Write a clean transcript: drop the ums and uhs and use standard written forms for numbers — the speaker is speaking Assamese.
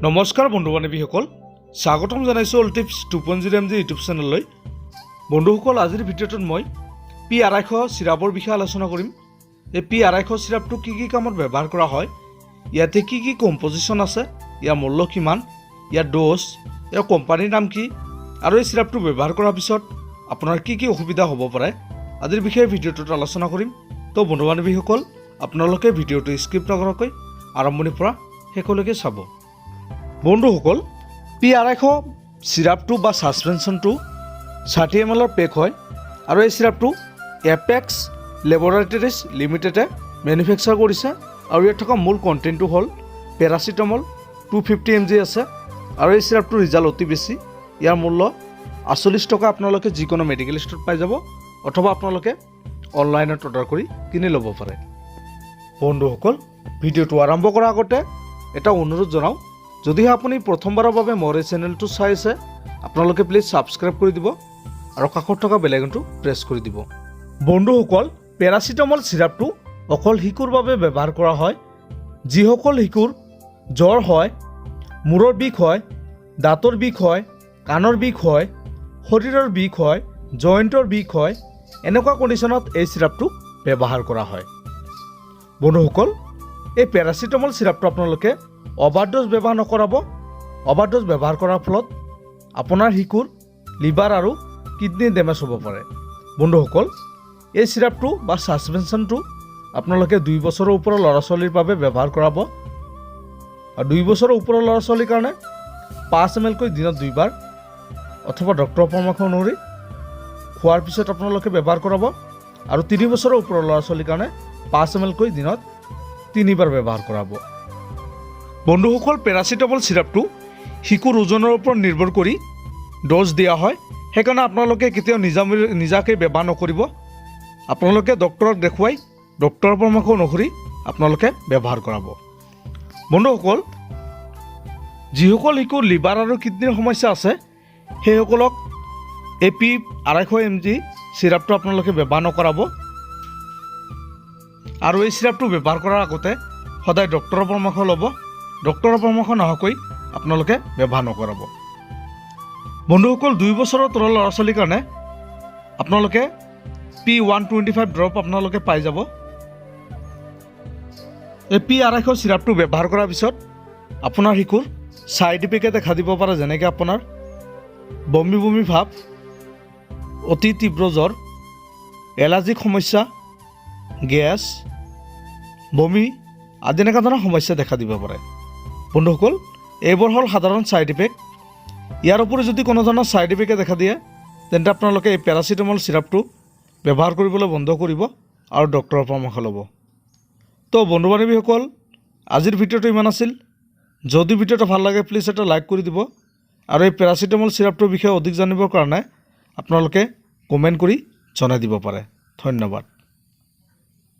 নমস্কাৰ বন্ধু বান্ধৱীসকল, স্বাগতম জনাইছোঁ অল টিপছ 2.0 MG ইউটিউব চেনেললৈ। বন্ধুসকল, আজিৰ ভিডিঅ'টোত মই P250 চিৰাপৰ বিষয়ে আলোচনা কৰিম। এই P250 চিৰাপটো কি কি কামত ব্যৱহাৰ কৰা হয়, ইয়াতে কি কি কম্পজিশ্যন আছে, ইয়াৰ মূল্য কিমান, ইয়াৰ ড'জ, ইয়াৰ কোম্পানীৰ নাম কি, আৰু এই চিৰাপটো ব্যৱহাৰ কৰাৰ পিছত আপোনাৰ কি কি অসুবিধা হ'ব পাৰে, আজিৰ বিষয়ে ভিডিঅ'টোত আলোচনা কৰিম। তো বন্ধু বান্ধৱীসকল, আপোনালোকে ভিডিঅ'টো স্কিপ নকৰাকৈ আৰম্ভণিৰ পৰা শেষলৈকে চাব। বন্ধুসকল, P250 চিৰাপটো বা ছাছপেনশ্যনটো 60 ml পেক হয় আৰু এই চিৰাপটো এপেক্স লেবৰেটৰিজ লিমিটেডে মেনুফেকচাৰ কৰিছে আৰু ইয়াত থকা মূল কণ্টেণ্টটো হ'ল পেৰাচিটামল 250 mg আছে আৰু এই চিৰাপটোৰ ৰিজাল্ট অতি বেছি। ইয়াৰ মূল্য 48 টকা। আপোনালোকে যিকোনো মেডিকেল ষ্ট'ৰত পাই যাব অথবা আপোনালোকে অনলাইনত অৰ্ডাৰ কৰি কিনি ল'ব পাৰে। বন্ধুসকল, ভিডিঅ'টো আৰম্ভ কৰাৰ আগতে এটা অনুৰোধ জনাওঁ, যদিহে আপুনি প্ৰথমবাৰৰ বাবে মোৰ এই চেনেলটো চাই আছে, আপোনালোকে প্লিজ ছাবস্ক্ৰাইব কৰি দিব আৰু কাষত থকা বেল আইকনটো প্ৰেছ কৰি দিব। বন্ধুসকল, পেৰাচিটামল চিৰাপটো অকল শিশুৰ বাবে ব্যৱহাৰ কৰা হয়। যিসকল শিশুৰ জ্বৰ হয়, মূৰৰ বিষ হয়, দাঁতৰ বিষ হয়, কাণৰ বিষ হয়, শৰীৰৰ বিষ হয়, জইণ্টৰ বিষ হয়, এনেকুৱা কণ্ডিশ্যনত এই চিৰাপটো ব্যৱহাৰ কৰা হয়। বন্ধুসকল, এই পেৰাচিটামল চিৰাপটো আপোনালোকে অভাৰড'জ ব্যৱহাৰ নকৰাব। অভাৰড'জ ব্যৱহাৰ কৰাৰ ফলত আপোনাৰ শিশুৰ লিভাৰ আৰু কিডনি ডেমেজ হ'ব পাৰে। বন্ধুসকল, এই চিৰাপটো বা ছাছপেনশ্যনটো আপোনালোকে 2 বছৰৰ ওপৰৰ ল'ৰা ছোৱালীৰ বাবে ব্যৱহাৰ কৰাব আৰু 2 বছৰৰ ওপৰৰ ল'ৰা ছোৱালীৰ কাৰণে 5 ml কৈ দিনত 2 বাৰ অথবা ডক্তৰৰ পৰামৰ্শ অনুসৰি খোৱাৰ পিছত আপোনালোকে ব্যৱহাৰ কৰাব আৰু 3 বছৰৰ ওপৰৰ ল'ৰা ছোৱালীৰ কাৰণে 5 ml কৈ দিনত 3 বাৰ ব্যৱহাৰ কৰাব। বন্ধুসকল, পেৰাচিটামল চিৰাপটো শিশুৰ ওজনৰ ওপৰত নিৰ্ভৰ কৰি ড'জ দিয়া হয়। সেইকাৰণে আপোনালোকে কেতিয়াও নিজাকৈ ব্যৱহাৰ নকৰিব। আপোনালোকে ডক্তৰক দেখুৱাই ডক্তৰৰ পৰামৰ্শ অনুসৰি আপোনালোকে ব্যৱহাৰ কৰাব। বন্ধুসকল, যিসকল শিশুৰ লিভাৰ আৰু কিডনিৰ সমস্যা আছে, সেইসকলক এই P250 mg চিৰাপটো আপোনালোকে ব্যৱহাৰ নকৰাব আৰু এই চিৰাপটো ব্যৱহাৰ কৰাৰ আগতে সদায় ডক্তৰৰ পৰামৰ্শ ল'ব। ডক্তৰৰ পৰামৰ্শ নোহোৱাকৈ আপোনালোকে ব্যৱহাৰ নকৰাব। বন্ধুসকল, 2 বছৰৰ তলৰ ল'ৰা ছোৱালীৰ কাৰণে আপোনালোকে P125 ড্ৰপ আপোনালোকে পাই যাব। এই P250 চিৰাপটো ব্যৱহাৰ কৰাৰ পিছত আপোনাৰ শিশুৰ ছাইড ইফেক্টে দেখা দিব পাৰে, যেনেকৈ আপোনাৰ বমি বমি ভাৱ, অতি তীব্ৰ জ্বৰ, এলাৰ্জিক সমস্যা, গেছ, বমি আদি এনেকুৱা ধৰণৰ সমস্যা দেখা দিব পাৰে। বন্ধুসকল, এইবোৰ হ'ল সাধাৰণ ছাইড ইফেক্ট। ইয়াৰ উপৰি যদি কোনো ধৰণৰ ছাইড ইফেক্টে দেখা দিয়ে, তেন্তে আপোনালোকে এই পেৰাচিটামল চিৰাপটো ব্যৱহাৰ কৰিবলৈ বন্ধ কৰিব আৰু ডক্তৰৰ পৰামৰ্শ ল'ব। তো বন্ধু বান্ধৱীসকল, আজিৰ ভিডিঅ'টো ইমান আছিল। যদি ভিডিঅ'টো ভাল লাগে প্লিজ এটা লাইক কৰি দিব আৰু এই পেৰাচিটামল চিৰাপটোৰ বিষয়ে অধিক জানিবৰ কাৰণে আপোনালোকে কমেণ্ট কৰি জনাই দিব পাৰে। ধন্যবাদ।